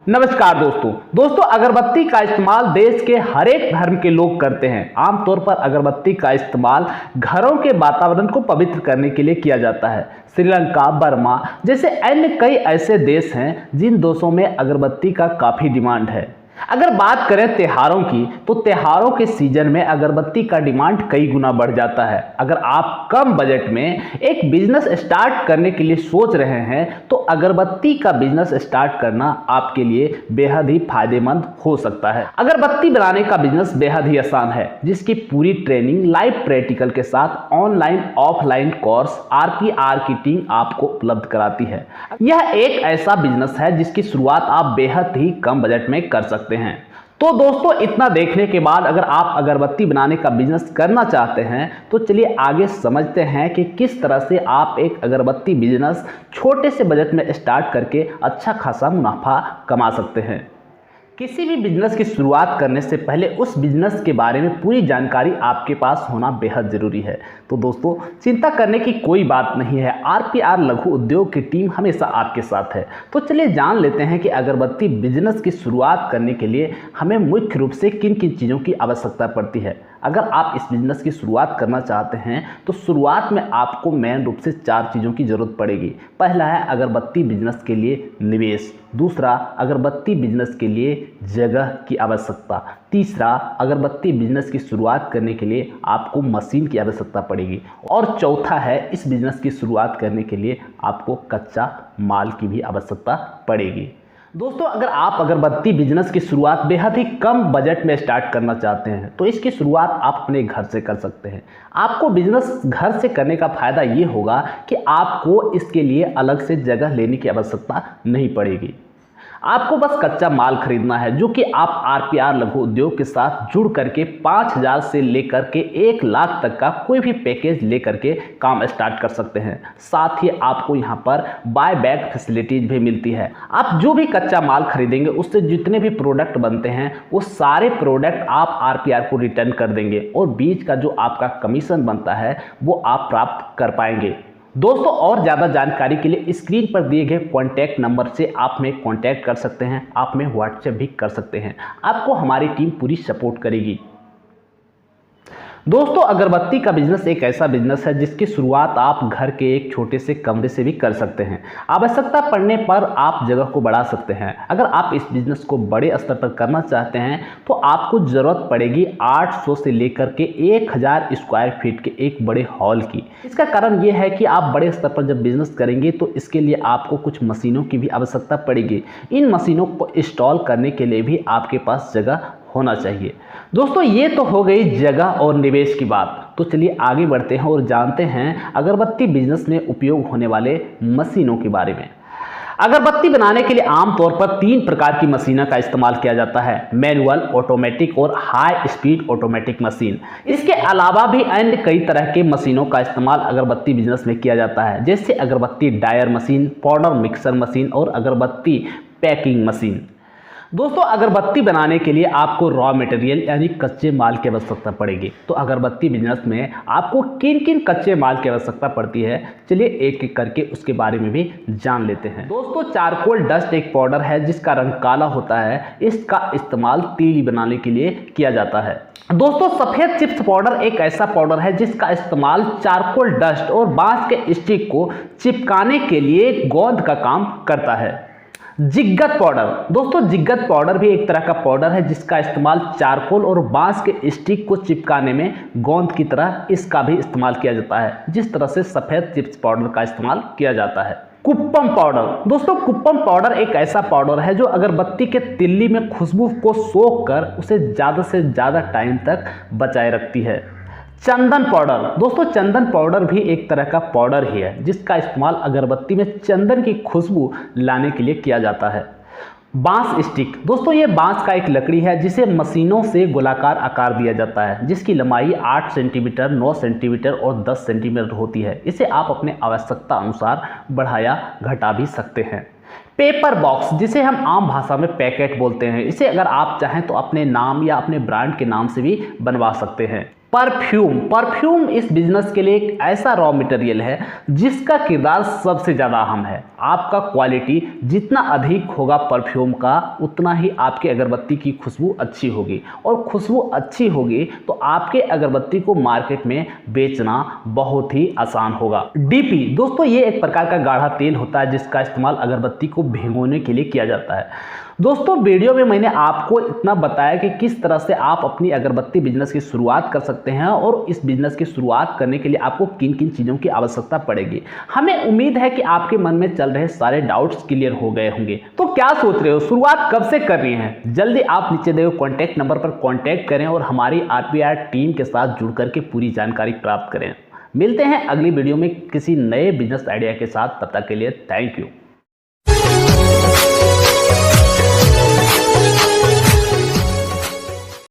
नमस्कार दोस्तों अगरबत्ती का इस्तेमाल देश के हर एक धर्म के लोग करते हैं। आमतौर पर अगरबत्ती का इस्तेमाल घरों के वातावरण को पवित्र करने के लिए किया जाता है। श्रीलंका, बर्मा जैसे अन्य कई ऐसे देश हैं जिन देशों में अगरबत्ती का काफ़ी डिमांड है। अगर बात करें त्योहारों की, तो त्योहारों के सीजन में अगरबत्ती का डिमांड कई गुना बढ़ जाता है। अगर आप कम बजट में एक बिजनेस स्टार्ट करने के लिए सोच रहे हैं तो अगरबत्ती का बिजनेस स्टार्ट करना आपके लिए बेहद ही फायदेमंद हो सकता है। अगरबत्ती बनाने का बिजनेस बेहद ही आसान है, जिसकी पूरी ट्रेनिंग लाइव प्रैक्टिकल के साथ ऑनलाइन ऑफलाइन कोर्स RPR की टीम आपको उपलब्ध कराती है। यह एक ऐसा बिजनेस है जिसकी शुरुआत आप बेहद ही कम बजट में कर सकते हैं। तो दोस्तों, इतना देखने के बाद अगर आप अगरबत्ती बनाने का बिजनेस करना चाहते हैं तो चलिए आगे समझते हैं कि किस तरह से आप एक अगरबत्ती बिजनेस छोटे से बजट में स्टार्ट करके अच्छा खासा मुनाफा कमा सकते हैं। किसी भी बिजनेस की शुरुआत करने से पहले उस बिजनेस के बारे में पूरी जानकारी आपके पास होना बेहद ज़रूरी है। तो दोस्तों, चिंता करने की कोई बात नहीं है, RPR लघु उद्योग की टीम हमेशा आपके साथ है। तो चलिए जान लेते हैं कि अगरबत्ती बिजनेस की शुरुआत करने के लिए हमें मुख्य रूप से किन किन चीज़ों की आवश्यकता पड़ती है। अगर आप इस बिज़नेस की शुरुआत करना चाहते हैं तो शुरुआत में आपको मेन रूप से 4 चीज़ों की ज़रूरत पड़ेगी। पहला है अगरबत्ती बिजनेस के लिए निवेश, दूसरा अगरबत्ती बिजनेस के लिए जगह की आवश्यकता, तीसरा अगरबत्ती बिजनेस की शुरुआत करने के लिए आपको मशीन की आवश्यकता पड़ेगी, और चौथा है इस बिजनेस की शुरुआत करने के लिए आपको कच्चा माल की भी आवश्यकता पड़ेगी। दोस्तों, अगर आप अगरबत्ती बिजनेस की शुरुआत बेहद ही कम बजट में स्टार्ट करना चाहते हैं तो इसकी शुरुआत आप अपने घर से कर सकते हैं। आपको बिजनेस घर से करने का फ़ायदा ये होगा कि आपको इसके लिए अलग से जगह लेने की आवश्यकता नहीं पड़ेगी। आपको बस कच्चा माल खरीदना है, जो कि आप RPR लघु उद्योग के साथ जुड़ करके 5,000 से लेकर के 1 लाख तक का कोई भी पैकेज लेकर के काम स्टार्ट कर सकते हैं। साथ ही आपको यहाँ पर बाय बैक फैसिलिटीज भी मिलती है। आप जो भी कच्चा माल खरीदेंगे उससे जितने भी प्रोडक्ट बनते हैं वो सारे प्रोडक्ट आप RPR को रिटर्न कर देंगे, और बीच का जो आपका कमीशन बनता है वो आप प्राप्त कर पाएंगे। दोस्तों, और ज़्यादा जानकारी के लिए स्क्रीन पर दिए गए कॉन्टैक्ट नंबर से आप में कॉन्टैक्ट कर सकते हैं, आप में व्हाट्सएप भी कर सकते हैं। आपको हमारी टीम पूरी सपोर्ट करेगी। दोस्तों, अगरबत्ती का बिजनेस एक ऐसा बिजनेस है जिसकी शुरुआत आप घर के एक छोटे से कमरे से भी कर सकते हैं। आवश्यकता पड़ने पर आप जगह को बढ़ा सकते हैं। अगर आप इस बिजनेस को बड़े स्तर पर करना चाहते हैं तो आपको ज़रूरत पड़ेगी 800 से लेकर के 1000 स्क्वायर फीट के एक बड़े हॉल की। इसका कारण ये है कि आप बड़े स्तर पर जब बिजनेस करेंगे तो इसके लिए आपको कुछ मशीनों की भी आवश्यकता पड़ेगी। इन मशीनों को इंस्टॉल करने के लिए भी आपके पास जगह होना चाहिए। दोस्तों, ये तो हो गई जगह और निवेश की बात। तो चलिए आगे बढ़ते हैं और जानते हैं अगरबत्ती बिजनेस में उपयोग होने वाले मशीनों के बारे में। अगरबत्ती बनाने के लिए आमतौर पर 3 प्रकार की मशीनों का इस्तेमाल किया जाता है: मैनुअल, ऑटोमेटिक और हाई स्पीड ऑटोमेटिक मशीन। इसके अलावा भी अन्य कई तरह के मशीनों का इस्तेमाल अगरबत्ती बिजनेस में किया जाता है, जैसे अगरबत्ती dryer machine, powder mixer machine और अगरबत्ती पैकिंग मशीन। दोस्तों, अगरबत्ती बनाने के लिए आपको रॉ मटेरियल यानी कच्चे माल की आवश्यकता पड़ेगी। तो अगरबत्ती बिजनेस में आपको किन किन कच्चे माल की आवश्यकता पड़ती है, चलिए एक एक करके उसके बारे में भी जान लेते हैं। दोस्तों, चारकोल डस्ट एक पाउडर है जिसका रंग काला होता है। इसका इस्तेमाल तीली बनाने के लिए किया जाता है। दोस्तों, सफ़ेद चिप्स पाउडर एक ऐसा पाउडर है जिसका इस्तेमाल चारकोल डस्ट और बांस के स्टिक को चिपकाने के लिए गोंद का काम करता है। जिगत पाउडर, दोस्तों जिगत पाउडर भी एक तरह का पाउडर है जिसका इस्तेमाल चारकोल और बांस के स्टिक को चिपकाने में गोंद की तरह इसका भी इस्तेमाल किया जाता है, जिस तरह से सफ़ेद चिप्स पाउडर का इस्तेमाल किया जाता है। कुप्पम पाउडर, दोस्तों कुप्पम पाउडर एक ऐसा पाउडर है जो अगरबत्ती के तिल्ली में खुशबू को सोख कर उसे ज़्यादा से ज़्यादा टाइम तक बचाए रखती है। चंदन पाउडर, दोस्तों चंदन पाउडर भी एक तरह का पाउडर ही है जिसका इस्तेमाल अगरबत्ती में चंदन की खुशबू लाने के लिए किया जाता है। बांस स्टिक, दोस्तों ये बांस का एक लकड़ी है जिसे मशीनों से गोलाकार आकार दिया जाता है, जिसकी लंबाई 8 सेंटीमीटर, 9 सेंटीमीटर और 10 सेंटीमीटर होती है। इसे आप अपने आवश्यकता अनुसार बढ़ाया घटा भी सकते हैं। पेपर बॉक्स, जिसे हम आम भाषा में पैकेट बोलते हैं, इसे अगर आप चाहें तो अपने नाम या अपने ब्रांड के नाम से भी बनवा सकते हैं। परफ्यूम इस बिजनेस के लिए एक ऐसा रॉ मटेरियल है जिसका किरदार सबसे ज़्यादा अहम है। आपका क्वालिटी जितना अधिक होगा परफ्यूम का, उतना ही आपकी अगरबत्ती की खुशबू अच्छी होगी, और खुशबू अच्छी होगी तो आपके अगरबत्ती को मार्केट में बेचना बहुत ही आसान होगा। डीपी दोस्तों ये एक प्रकार का गाढ़ा तेल होता है जिसका इस्तेमाल अगरबत्ती को भिगोने के लिए किया जाता है। दोस्तों वीडियो में मैंने आपको इतना बताया कि किस तरह से आप अपनी अगरबत्ती बिजनेस की शुरुआत कर सकते हैं, और इस बिजनेस की शुरुआत करने के लिए आपको किन किन चीज़ों की आवश्यकता पड़ेगी। हमें उम्मीद है कि आपके मन में चल रहे सारे डाउट्स क्लियर हो गए होंगे। तो क्या सोच रहे हो, शुरुआत कब से कर रही हैं? जल्दी आप नीचे दिए कॉन्टैक्ट नंबर पर कॉन्टैक्ट करें और हमारी RPR टीम के साथ जुड़ करके पूरी जानकारी प्राप्त करें। मिलते हैं अगली वीडियो में किसी नए बिजनेस आइडिया के साथ। तब तक के लिए थैंक यू।